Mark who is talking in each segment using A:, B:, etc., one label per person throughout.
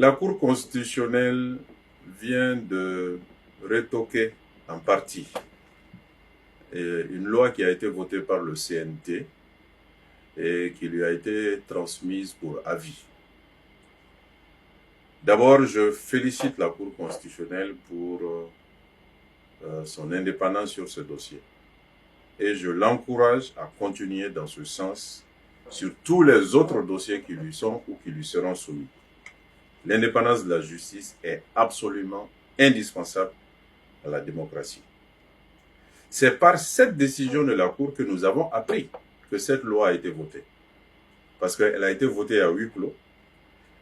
A: La Cour constitutionnelle vient de retoquer en partie une loi qui a été votée par le CNT et qui lui a été transmise pour avis. D'abord, je félicite la Cour constitutionnelle pour son indépendance sur ce dossier. Et je l'encourage à continuer dans ce sens sur tous les autres dossiers qui lui sont ou qui lui seront soumis. L'indépendance de la justice est absolument indispensable à la démocratie. C'est par cette décision de la Cour que nous avons appris que cette loi a été votée. Parce qu'elle a été votée à huis clos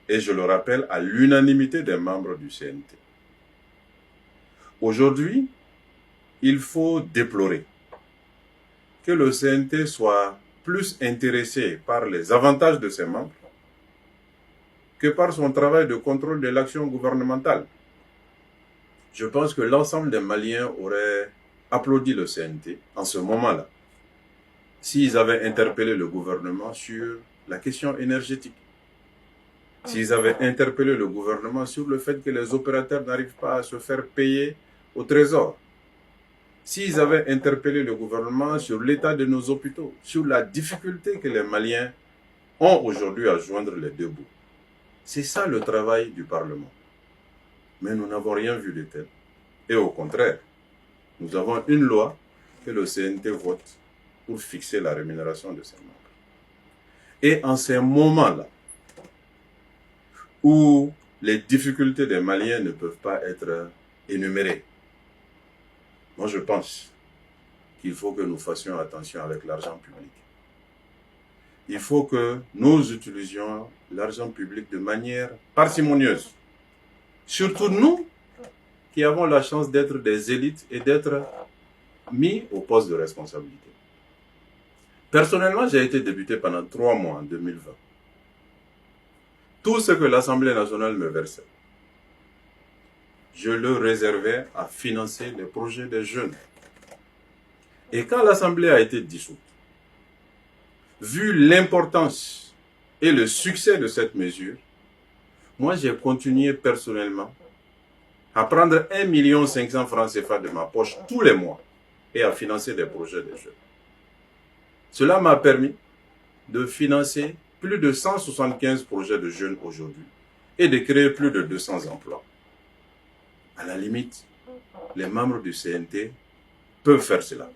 A: et, je le rappelle, à l'unanimité des membres du CNT. Aujourd'hui, il faut déplorer que le CNT soit plus intéressé par les avantages de ses membres que par son travail de contrôle de l'action gouvernementale. Je pense que l'ensemble des Maliens auraient applaudi le CNT en ce moment-là s'ils avaient interpellé le gouvernement sur la question énergétique, s'ils avaient interpellé le gouvernement sur le fait que les opérateurs n'arrivent pas à se faire payer au trésor, s'ils avaient interpellé le gouvernement sur l'état de nos hôpitaux, sur la difficulté que les Maliens ont aujourd'hui à joindre les deux bouts. C'est ça le travail du Parlement. Mais nous n'avons rien vu de tel. Et au contraire, nous avons une loi que le CNT vote pour fixer la rémunération de ses membres. Et en ces moments-là, où les difficultés des Maliens ne peuvent pas être énumérées, moi je pense qu'il faut que nous fassions attention avec l'argent public. Il faut que nous utilisions l'argent public de manière parcimonieuse. Surtout nous qui avons la chance d'être des élites et d'être mis au poste de responsabilité. Personnellement, j'ai été député pendant 3 mois en 2020. Tout ce que l'Assemblée nationale me versait, je le réservais à financer les projets des jeunes. Et quand l'Assemblée a été dissoute, vu l'importance et le succès de cette mesure, moi j'ai continué personnellement à prendre 1 500 000 francs CFA de ma poche tous les mois et à financer des projets des jeunes. Cela m'a permis de financer plus de 175 projets de jeunes aujourd'hui et de créer plus de 200 emplois. À la limite, les membres du CNT peuvent faire cela.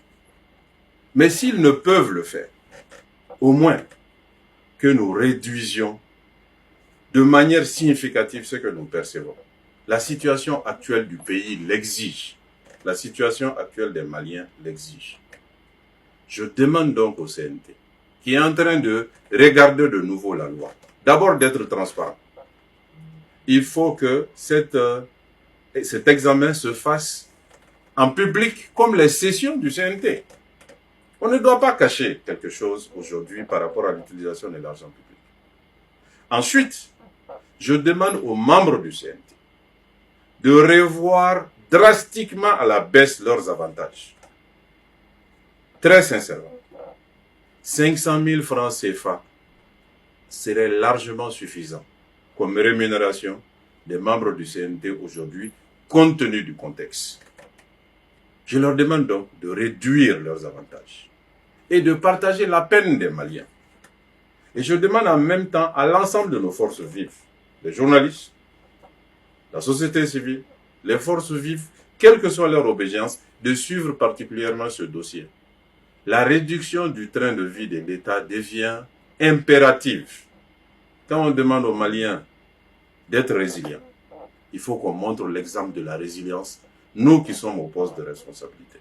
A: Mais s'ils ne peuvent le faire, au moins que nous réduisions de manière significative ce que nous percevons. La situation actuelle du pays l'exige. La situation actuelle des Maliens l'exige. Je demande donc au CNT, qui est en train de regarder de nouveau la loi, d'abord d'être transparent. Il faut que cet examen se fasse en public comme les sessions du CNT. On ne doit pas cacher quelque chose aujourd'hui par rapport à l'utilisation de l'argent public. Ensuite, je demande aux membres du CNT de revoir drastiquement à la baisse leurs avantages. Très sincèrement, 500 000 francs CFA serait largement suffisant comme rémunération des membres du CNT aujourd'hui, compte tenu du contexte. Je leur demande donc de réduire leurs avantages et de partager la peine des Maliens. Et je demande en même temps à l'ensemble de nos forces vives, les journalistes, la société civile, les forces vives, quelle que soit leur obédience, de suivre particulièrement ce dossier. La réduction du train de vie de l'État devient impérative. Quand on demande aux Maliens d'être résilients, il faut qu'on montre l'exemple de la résilience, nous qui sommes au poste de responsabilité.